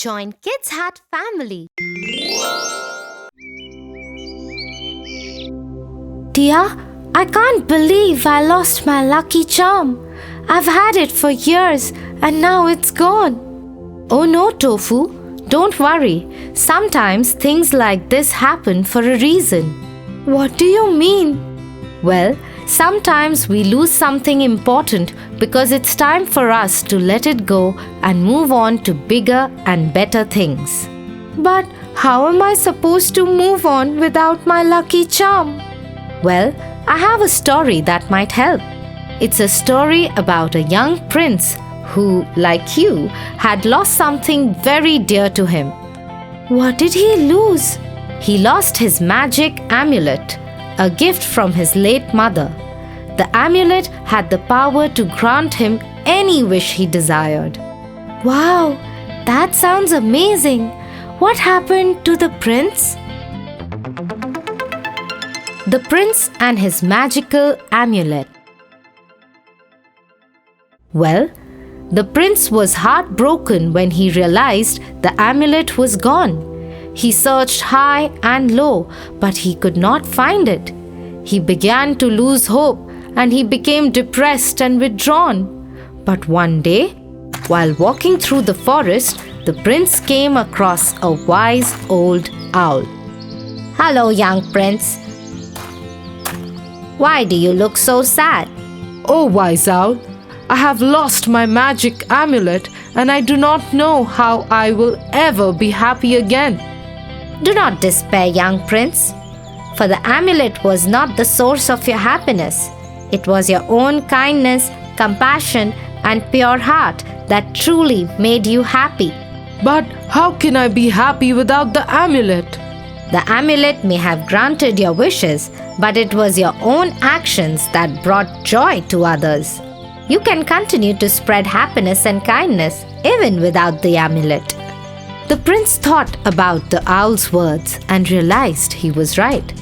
Join Kids Hat family. Tia, I can't believe I lost my lucky charm. I've had it for years and now it's gone. Oh no, Tofu. Don't worry. Sometimes things like this happen for a reason. What do you mean? Well, sometimes we lose something important because it's time for us to let it go and move on to bigger and better things. But how am I supposed to move on without my lucky charm? Well, I have a story that might help. It's a story about a young prince who, like you, had lost something very dear to him. What did he lose? He lost his magic amulet, a gift from his late mother. The amulet had the power to grant him any wish he desired. Wow, that sounds amazing. What happened to the prince? The prince and his magical amulet. Well, the prince was heartbroken when he realized the amulet was gone. He searched high and low, but he could not find it. He began to lose hope and he became depressed and withdrawn. But one day, while walking through the forest, the prince came across a wise old owl. Hello, young prince. Why do you look so sad? Oh, wise owl, I have lost my magic amulet and I do not know how I will ever be happy again. Do not despair, young prince, for the amulet was not the source of your happiness. It was your own kindness, compassion, and pure heart that truly made you happy. But how can I be happy without the amulet? The amulet may have granted your wishes, but it was your own actions that brought joy to others. You can continue to spread happiness and kindness even without the amulet. The prince thought about the owl's words and realized he was right.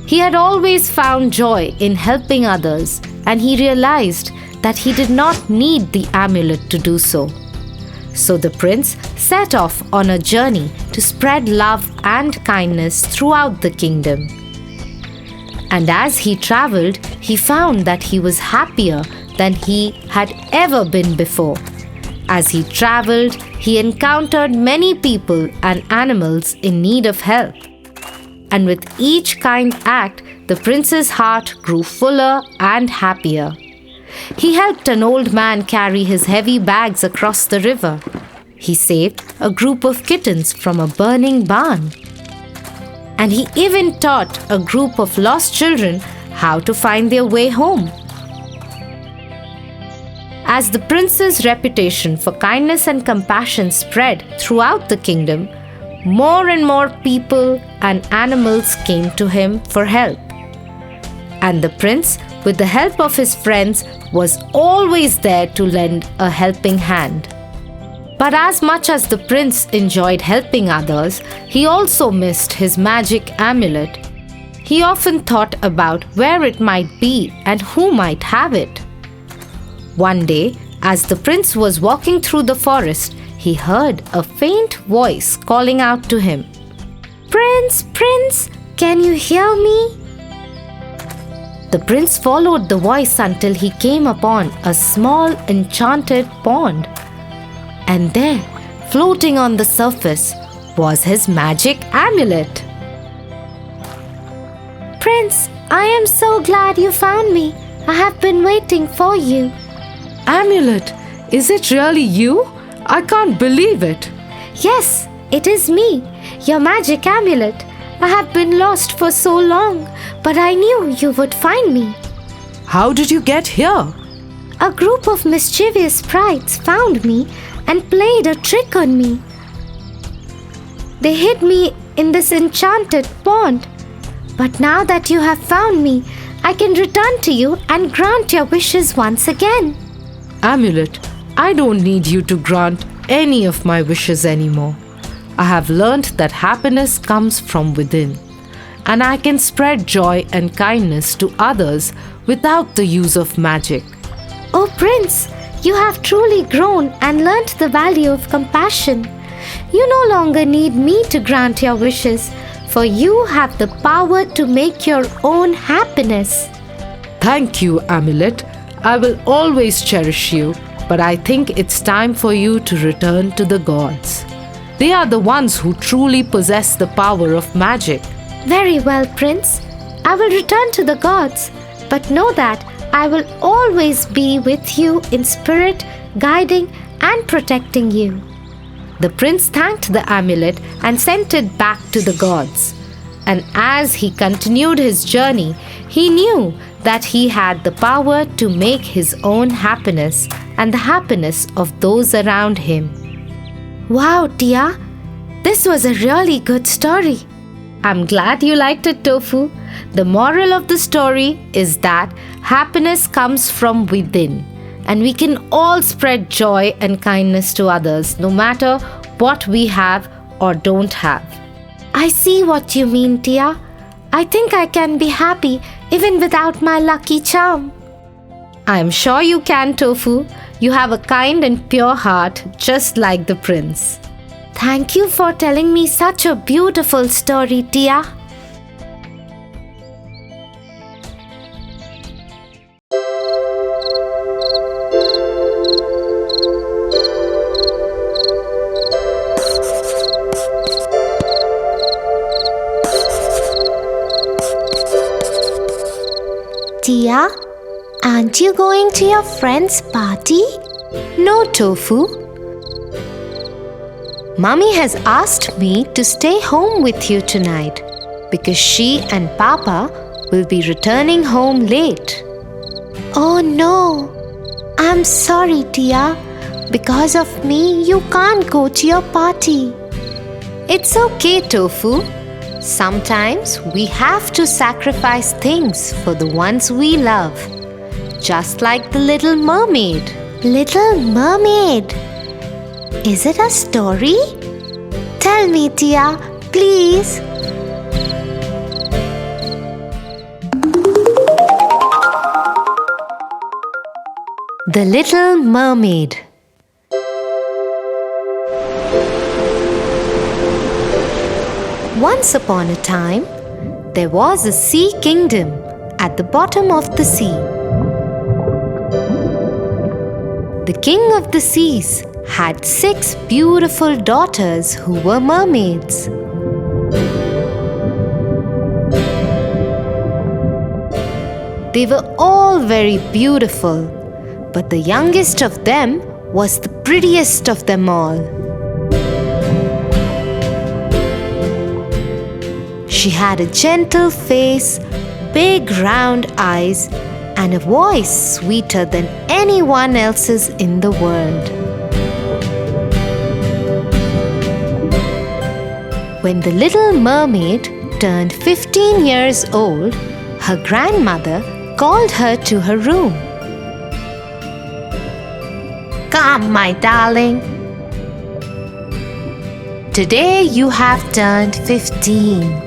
He had always found joy in helping others, and he realized that he did not need the amulet to do so. So the prince set off on a journey to spread love and kindness throughout the kingdom. And as he traveled, he found that he was happier than he had ever been before. As he traveled, he encountered many people and animals in need of help. And with each kind act, the prince's heart grew fuller and happier. He helped an old man carry his heavy bags across the river. He saved a group of kittens from a burning barn. And he even taught a group of lost children how to find their way home. As the prince's reputation for kindness and compassion spread throughout the kingdom, more and more people and animals came to him for help. And the prince, with the help of his friends, was always there to lend a helping hand. But as much as the prince enjoyed helping others, he also missed his magic amulet. He often thought about where it might be and who might have it. One day, as the prince was walking through the forest, he heard a faint voice calling out to him. Prince, Prince, can you hear me? The prince followed the voice until he came upon a small enchanted pond. And there, floating on the surface, was his magic amulet. Prince, I am so glad you found me. I have been waiting for you. Amulet, is it really you? I can't believe it. Yes, it is me, your magic amulet. I have been lost for so long, but I knew you would find me. How did you get here? A group of mischievous sprites found me and played a trick on me. They hid me in this enchanted pond. But now that you have found me, I can return to you and grant your wishes once again. Amulet, I don't need you to grant any of my wishes anymore. I have learned that happiness comes from within, and I can spread joy and kindness to others without the use of magic. Oh Prince, You have truly grown and learnt the value of compassion. You no longer need me to grant your wishes, for you have the power to make your own happiness. Thank you, Amulet. I will always cherish you, but I think it's time for you to return to the gods. They are the ones who truly possess the power of magic. Very well, Prince. I will return to the gods, but know that I will always be with you in spirit, guiding and protecting you. The prince thanked the amulet and sent it back to the gods. And as he continued his journey, he knew that he had the power to make his own happiness and the happiness of those around him. Wow, Tia, this was a really good story. I'm glad you liked it, Tofu. The moral of the story is that happiness comes from within, and we can all spread joy and kindness to others, no matter what we have or don't have. I see what you mean, Tia. I think I can be happy even without my lucky charm. I am sure you can, Tofu. You have a kind and pure heart, just like the prince. Thank you for telling me such a beautiful story, Tia. Tia, aren't you going to your friend's party? No, Tofu. Mommy has asked me to stay home with you tonight because she and Papa will be returning home late. Oh no, I'm sorry, Tia. Because of me, you can't go to your party. It's okay, Tofu. Sometimes we have to sacrifice things for the ones we love, just like the Little Mermaid. Little Mermaid? Is it a story? Tell me, Tia, please. The Little Mermaid. Once upon a time, there was a sea kingdom at the bottom of the sea. The king of the seas had 6 beautiful daughters who were mermaids. They were all very beautiful, but the youngest of them was the prettiest of them all. She had a gentle face, big round eyes, and a voice sweeter than anyone else's in the world. When the Little Mermaid turned 15 years old, her grandmother called her to her room. "Come, my darling. Today you have turned 15.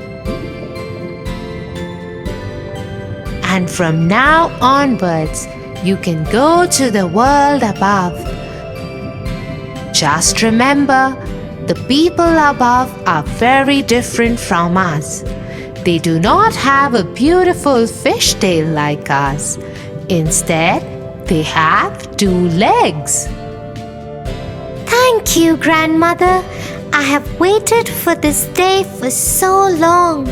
And from now onwards, you can go to the world above. Just remember, the people above are very different from us. They do not have a beautiful fishtail like us. Instead, they have 2 legs." Thank you, Grandmother. I have waited for this day for so long.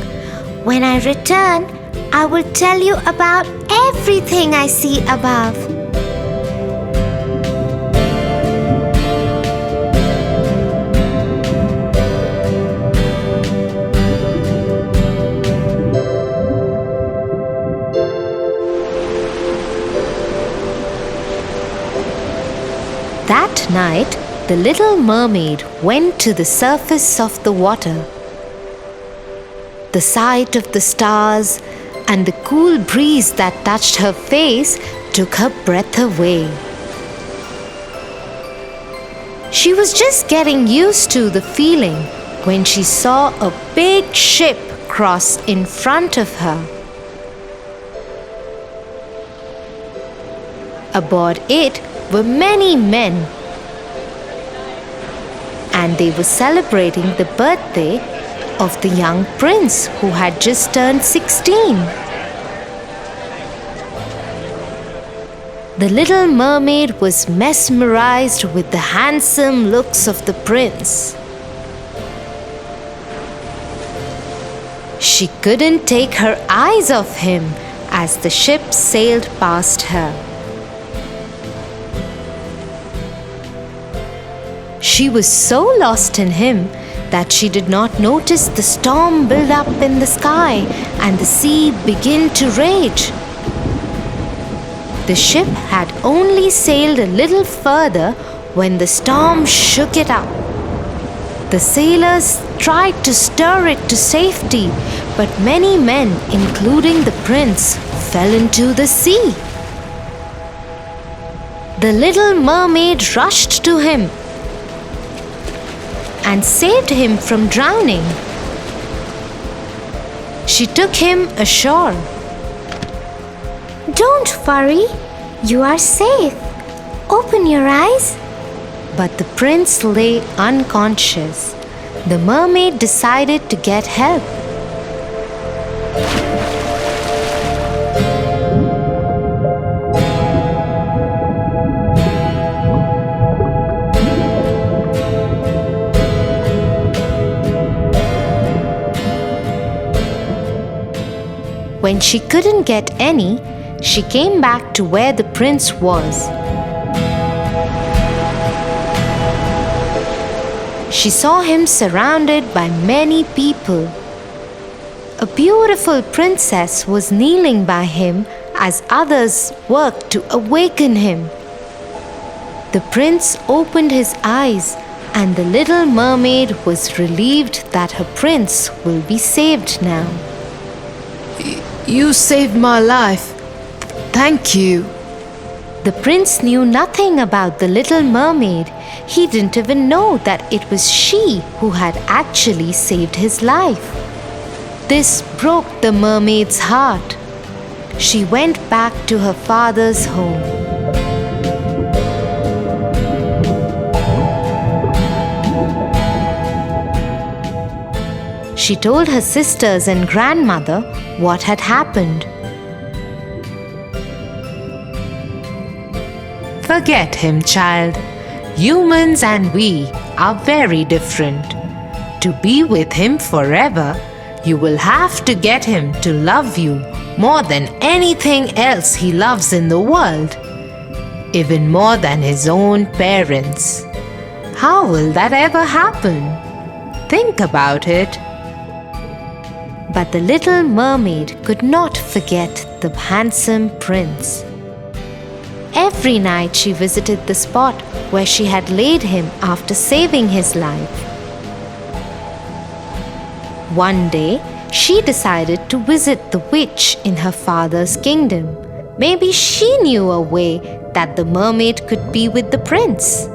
When I return, I will tell you about everything I see above. That night, the Little Mermaid went to the surface of the water. The sight of the stars and the cool breeze that touched her face took her breath away. She was just getting used to the feeling when she saw a big ship cross in front of her. Aboard it were many men, and they were celebrating the birthday of the young prince who had just turned 16. The little mermaid was mesmerized with the handsome looks of the prince. She couldn't take her eyes off him as the ship sailed past her. She was so lost in him that she did not notice the storm build up in the sky and the sea begin to rage. The ship had only sailed a little further when the storm shook it up. The sailors tried to stir it to safety, but many men, including the prince, fell into the sea. The little mermaid rushed to him and saved him from drowning. She took him ashore. Don't worry, you are safe. Open your eyes. But the prince lay unconscious. The mermaid decided to get help. When she couldn't get any, she came back to where the prince was. She saw him surrounded by many people. A beautiful princess was kneeling by him as others worked to awaken him. The prince opened his eyes, and the little mermaid was relieved that her prince will be saved now. You saved my life. Thank you. The prince knew nothing about the little mermaid. He didn't even know that it was she who had actually saved his life. This broke the mermaid's heart. She went back to her father's home. She told her sisters and grandmother what had happened. Forget him, child. Humans and we are very different. To be with him forever, you will have to get him to love you more than anything else he loves in the world, even more than his own parents. How will that ever happen? Think about it. But the little mermaid could not forget the handsome prince. Every night she visited the spot where she had laid him after saving his life. One day, she decided to visit the witch in her father's kingdom. Maybe she knew a way that the mermaid could be with the prince.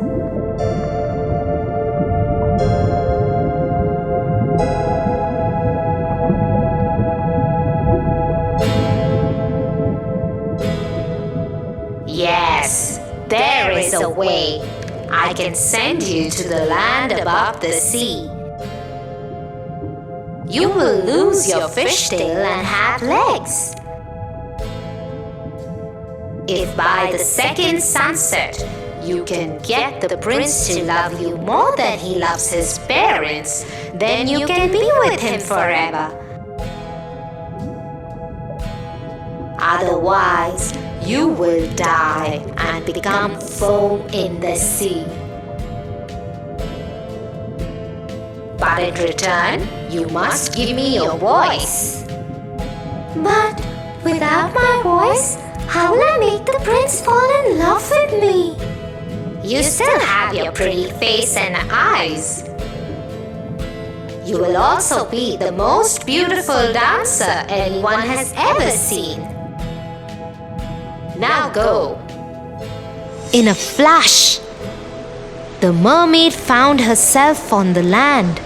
Yes, there is a way. I can send you to the land above the sea. You will lose your fishtail and have legs. If by the second sunset you can get the prince to love you more than he loves his parents, then you can be with him forever. Otherwise, you will die and become foam in the sea. But in return, you must give me your voice. But without my voice, how will I make the prince fall in love with me? You still have your pretty face and eyes. You will also be the most beautiful dancer anyone has ever seen. Now go. In a flash, the mermaid found herself on the land.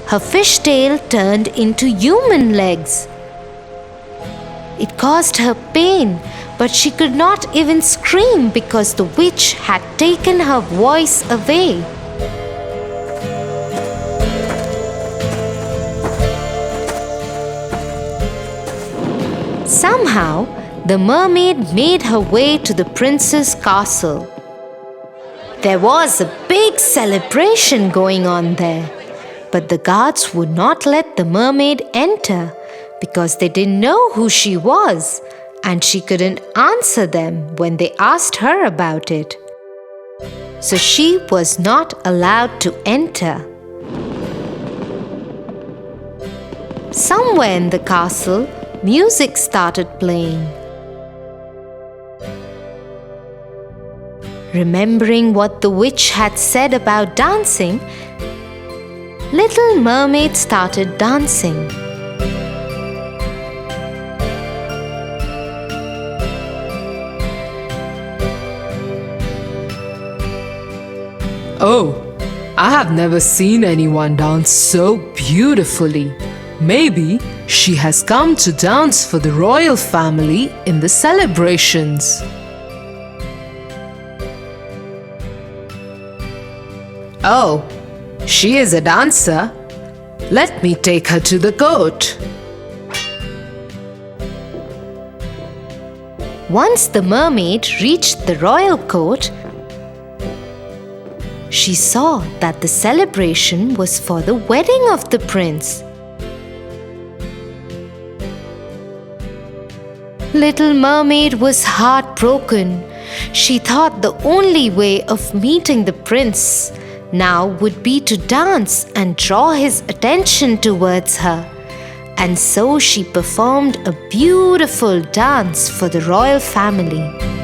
Her fishtail turned into human legs. It caused her pain, but she could not even scream because the witch had taken her voice away. Somehow, the mermaid made her way to the prince's castle. There was a big celebration going on there, but the guards would not let the mermaid enter because they didn't know who she was, and she couldn't answer them when they asked her about it. So she was not allowed to enter. Somewhere in the castle, music started playing. Remembering what the witch had said about dancing, Little Mermaid started dancing. Oh, I have never seen anyone dance so beautifully. Maybe she has come to dance for the royal family in the celebrations. Oh, she is a dancer. Let me take her to the court. Once the mermaid reached the royal court, she saw that the celebration was for the wedding of the prince. Little Mermaid was heartbroken. She thought the only way of meeting the prince now would be to dance and draw his attention towards her. And so she performed a beautiful dance for the royal family.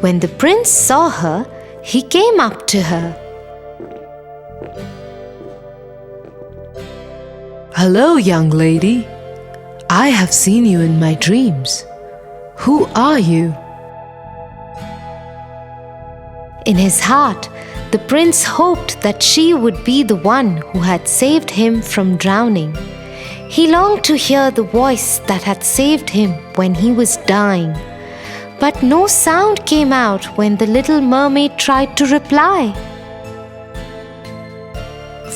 When the prince saw her, he came up to her. Hello, young lady. I have seen you in my dreams. Who are you? In his heart, the prince hoped that she would be the one who had saved him from drowning. He longed to hear the voice that had saved him when he was dying. But no sound came out when the little mermaid tried to reply.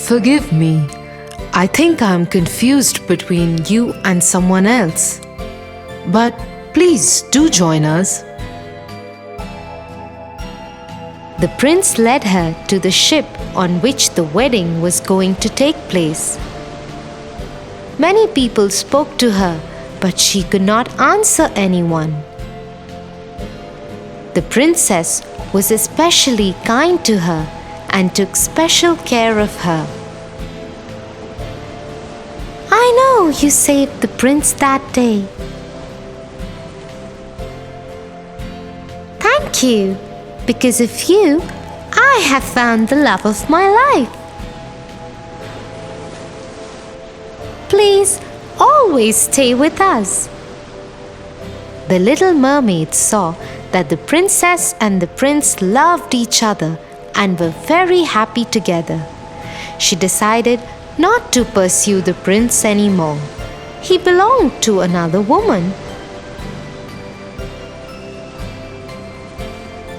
Forgive me. I think I am confused between you and someone else. But please do join us. The prince led her to the ship on which the wedding was going to take place. Many people spoke to her, but she could not answer anyone. The princess was especially kind to her and took special care of her. I know you saved the prince that day. Thank you. Because of you, I have found the love of my life. Please always stay with us. The little mermaid saw that the princess and the prince loved each other and were very happy together. She decided not to pursue the prince anymore. He belonged to another woman.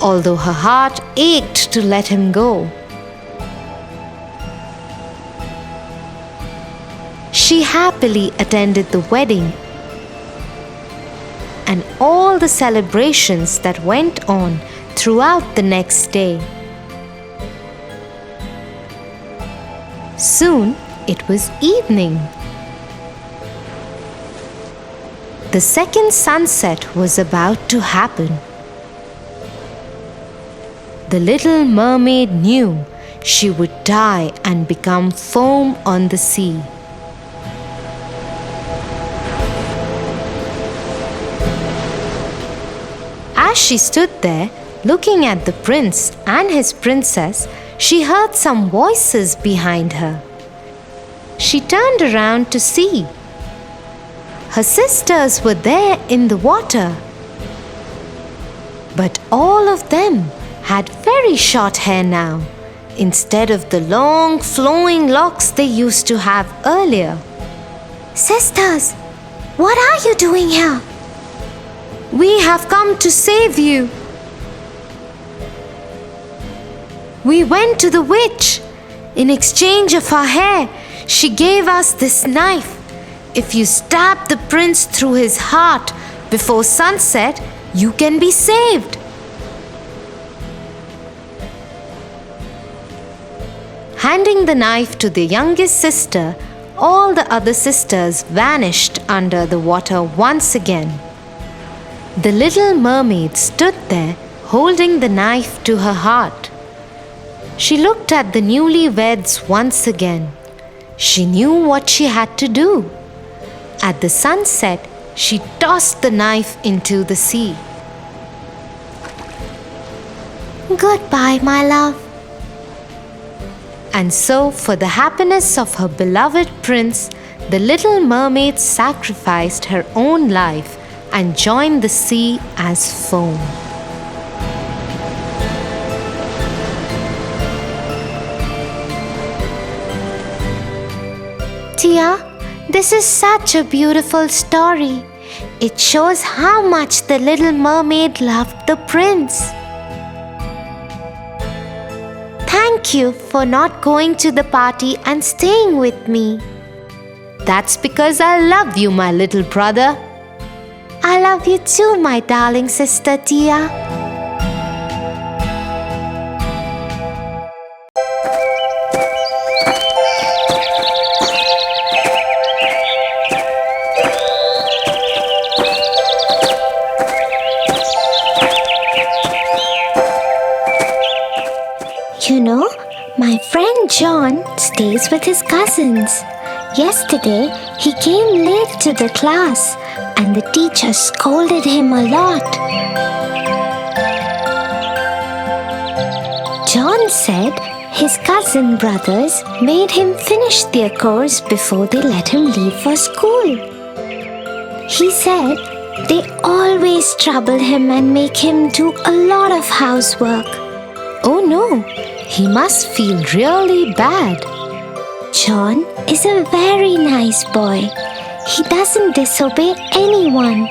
Although her heart ached to let him go, she happily attended the wedding and all the celebrations that went on throughout the next day. Soon it was evening. The second sunset was about to happen. The little mermaid knew she would die and become foam on the sea. As she stood there, looking at the prince and his princess, she heard some voices behind her. She turned around to see. Her sisters were there in the water. But all of them had very short hair now, instead of the long flowing locks they used to have earlier. Sisters, what are you doing here? We have come to save you. We went to the witch. In exchange of her hair, she gave us this knife. If you stab the prince through his heart before sunset, you can be saved. Handing the knife to the youngest sister, all the other sisters vanished under the water once again. The little mermaid stood there holding the knife to her heart. She looked at the newlyweds once again. She knew what she had to do. At the sunset, she tossed the knife into the sea. Goodbye, my love. And so, for the happiness of her beloved prince, the little mermaid sacrificed her own life and joined the sea as foam. Tia, this is such a beautiful story. It shows how much the little mermaid loved the prince. Thank you for not going to the party and staying with me. That's because I love you, my little brother. I love you too, my darling sister Tia. You know, my friend John stays with his cousins. Yesterday, he came late to the class and the teacher scolded him a lot. John said his cousin brothers made him finish their course before they let him leave for school. He said they always trouble him and make him do a lot of housework. Oh no, he must feel really bad. John is a very nice boy. He doesn't disobey anyone.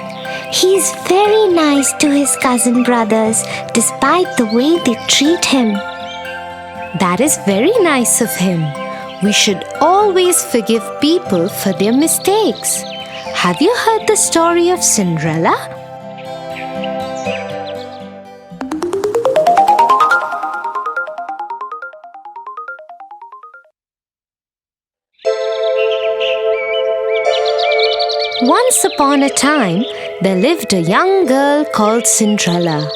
He's very nice to his cousin brothers despite the way they treat him. That is very nice of him. We should always forgive people for their mistakes. Have you heard the story of Cinderella? Once upon a time, there lived a young girl called Cinderella.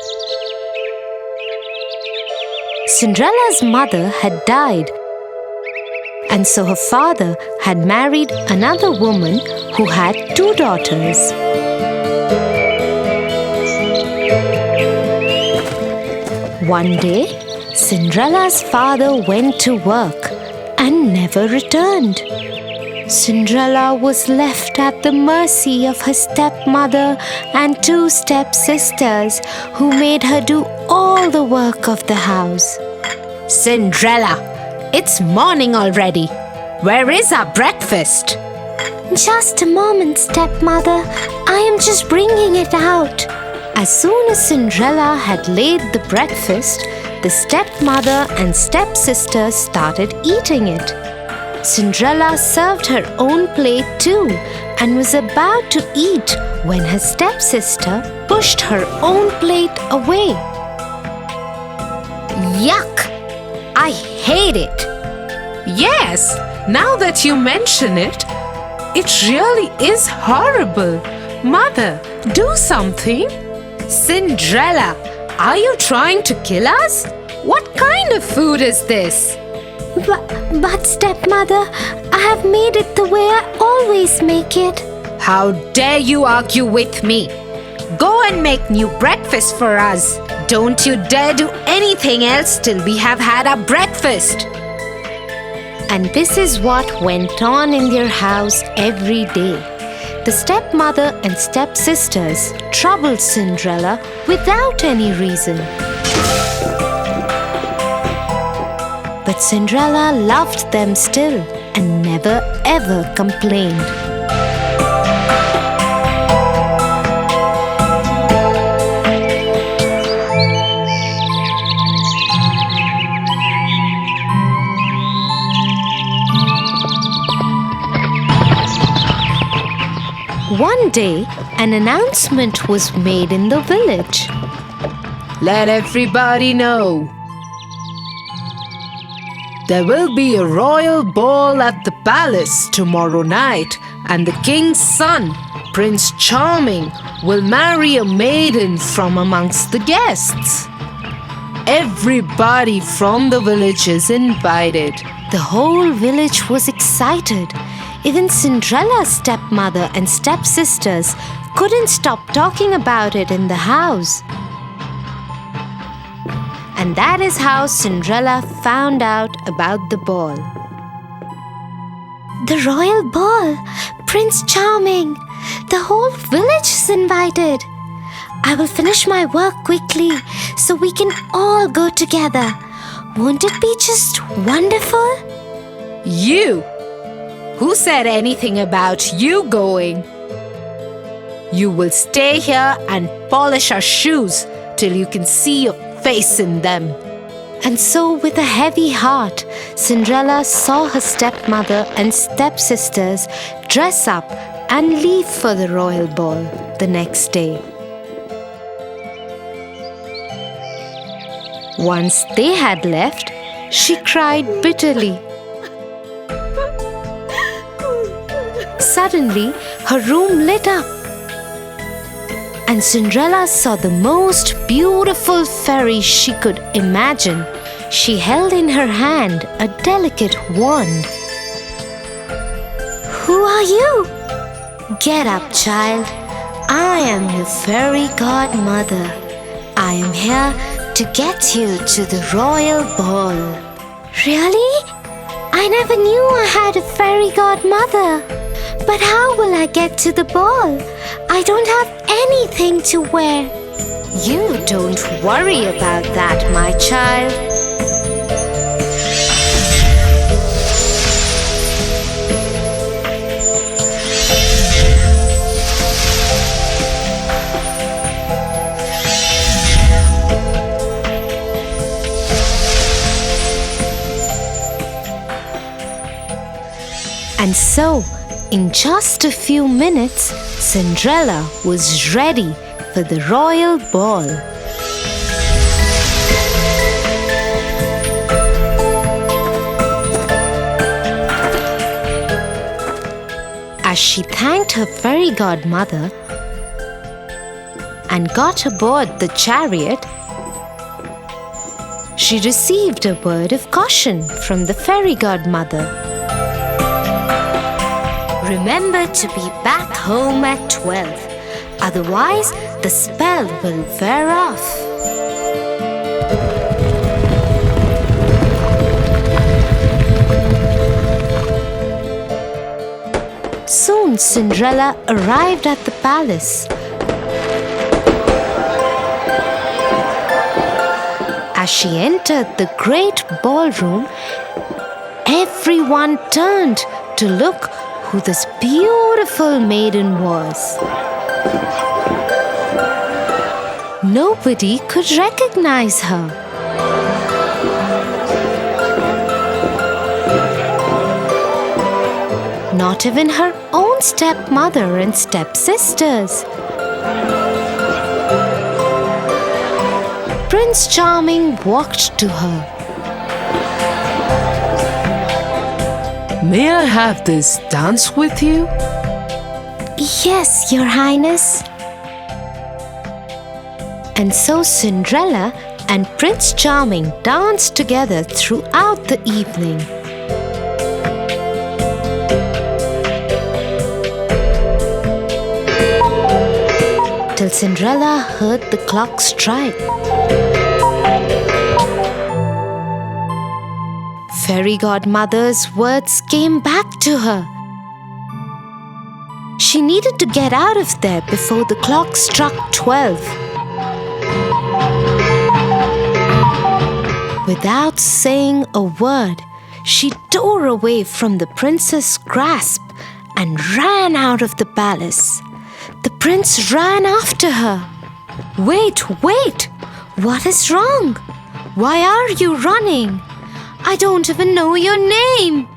Cinderella's mother had died, and so her father had married another woman who had 2 daughters. One day, Cinderella's father went to work and never returned. Cinderella was left at the mercy of her stepmother and 2 stepsisters who made her do all the work of the house. Cinderella, it's morning already. Where is our breakfast? Just a moment, stepmother. I am just bringing it out. As soon as Cinderella had laid the breakfast, the stepmother and stepsister started eating it. Cinderella served her own plate too and was about to eat when her stepsister pushed her own plate away. Yuck! I hate it! Yes, now that you mention it, it really is horrible. Mother, do something. Cinderella, are you trying to kill us? What kind of food is this? But stepmother, I have made it the way I always make it. How dare you argue with me? Go and make new breakfast for us. Don't you dare do anything else till we have had our breakfast. And this is what went on in their house every day. The stepmother and stepsisters troubled Cinderella without any reason. But Cinderella loved them still and never ever complained. One day, an announcement was made in the village. Let everybody know. There will be a royal ball at the palace tomorrow night, and the king's son, Prince Charming, will marry a maiden from amongst the guests. Everybody from the village is invited. The whole village was excited. Even Cinderella's stepmother and stepsisters couldn't stop talking about it in the house. And that is how Cinderella found out about the ball. The royal ball! Prince Charming! The whole village is invited. I will finish my work quickly so we can all go together. Won't it be just wonderful? You! Who said anything about you going? You will stay here and polish our shoes till you can see your face in them. And so, with a heavy heart, Cinderella saw her stepmother and stepsisters dress up and leave for the royal ball the next day. Once they had left, she cried bitterly. Suddenly, her room lit up, and Cinderella saw the most beautiful fairy she could imagine. She held in her hand a delicate wand. Who are you? Get up, child. I am your fairy godmother. I am here to get you to the royal ball. Really? I never knew I had a fairy godmother. But how will I get to the ball? I don't have anything to wear. You don't worry about that, my child. And so, in just a few minutes, Cinderella was ready for the royal ball. As she thanked her fairy godmother and got aboard the chariot, she received a word of caution from the fairy godmother. Remember to be back home at 12. Otherwise, the spell will wear off. Soon, Cinderella arrived at the palace. As she entered the great ballroom, everyone turned to look who this beautiful maiden was. Nobody could recognize her. Not even her own stepmother and stepsisters. Prince Charming walked to her. May I have this dance with you? Yes, Your Highness. And so Cinderella and Prince Charming danced together throughout the evening. till Cinderella heard the clock strike. Fairy godmother's words came back to her. She needed to get out of there before the clock struck 12. Without saying a word, she tore away from the prince's grasp and ran out of the palace. The prince ran after her. "Wait, wait! What is wrong? Why are you running? I don't even know your name."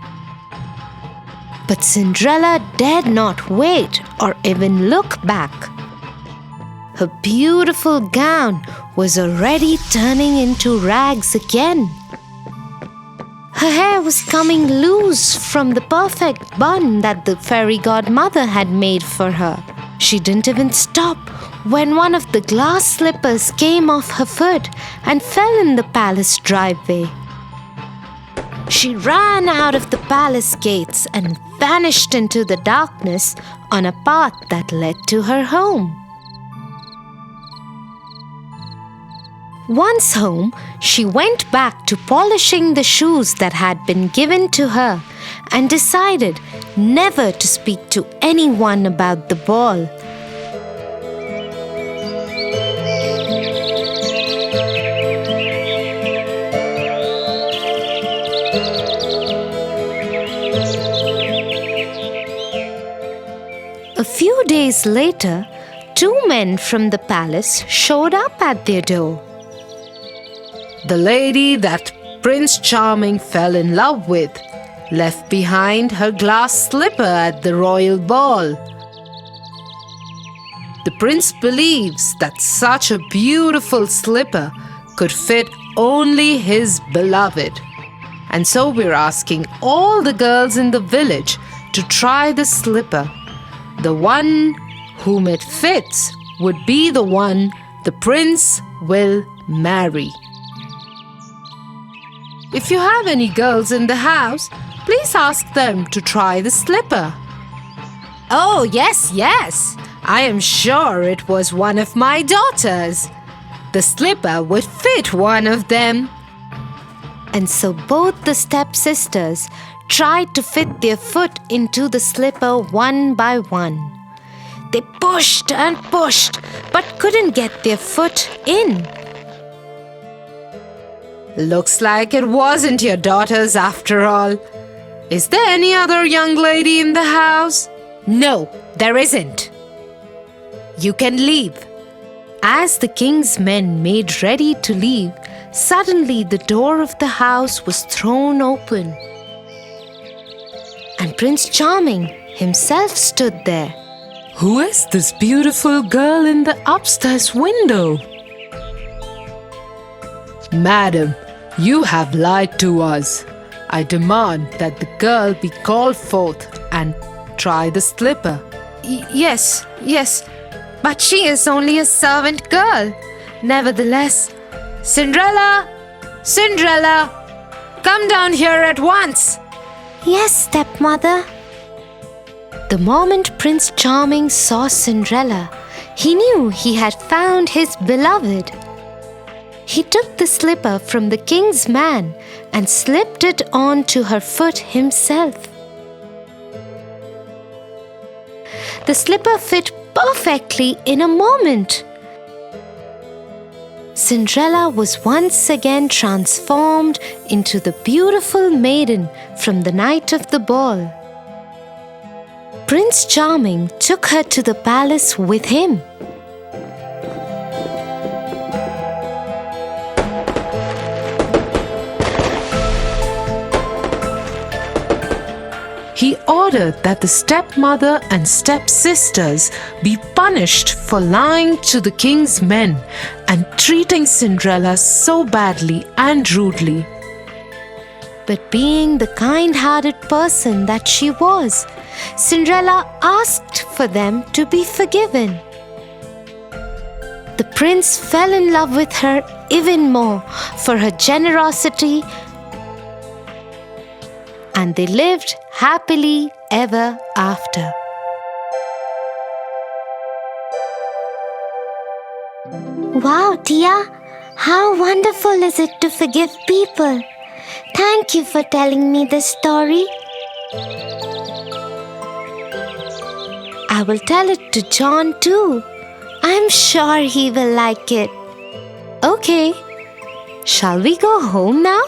But Cinderella dared not wait or even look back. Her beautiful gown was already turning into rags again. Her hair was coming loose from the perfect bun that the fairy godmother had made for her. She didn't even stop when one of the glass slippers came off her foot and fell in the palace driveway. She ran out of the palace gates and vanished into the darkness on a path that led to her home. Once home, she went back to polishing the shoes that had been given to her and decided never to speak to anyone about the ball. A few days later, 2 men from the palace showed up at their door. The lady that Prince Charming fell in love with left behind her glass slipper at the royal ball. The prince believes that such a beautiful slipper could fit only his beloved. And so we're asking all the girls in the village to try the slipper. The one whom it fits would be the one the prince will marry. If you have any girls in the house, please ask them to try the slipper. "Oh, yes, yes. I am sure it was one of my daughters. The slipper would fit one of them." And so both the stepsisters tried to fit their foot into the slipper one by one. They pushed and pushed, but couldn't get their foot in. Looks like it wasn't your daughter's after all. Is there any other young lady in the house? "No, there isn't. You can leave." As the king's men made ready to leave, suddenly the door of the house was thrown open. And Prince Charming himself stood there. Who is this beautiful girl in the upstairs window? Madam, you have lied to us. I demand that the girl be called forth and try the slipper. Yes, but she is only a servant girl. Nevertheless, Cinderella, come down here at once. Yes, stepmother. The moment Prince Charming saw Cinderella, he knew he had found his beloved. He took the slipper from the king's man and slipped it onto her foot himself. The slipper fit perfectly in a moment. Cinderella was once again transformed into the beautiful maiden from the night of the ball. Prince Charming took her to the palace with him. He ordered that the stepmother and stepsisters be punished for lying to the king's men and treating Cinderella so badly and rudely. But being the kind-hearted person that she was, Cinderella asked for them to be forgiven. The prince fell in love with her even more for her generosity, and they lived happily ever after. Wow, Tia, how wonderful is it to forgive people? Thank you for telling me this story. I will tell it to John too. I'm sure he will like it. Okay, shall we go home now?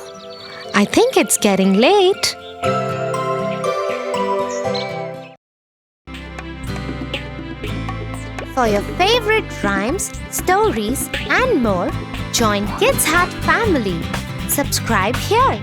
I think it's getting late. For your favorite rhymes, stories, and more, join Kids Hat family. Subscribe here.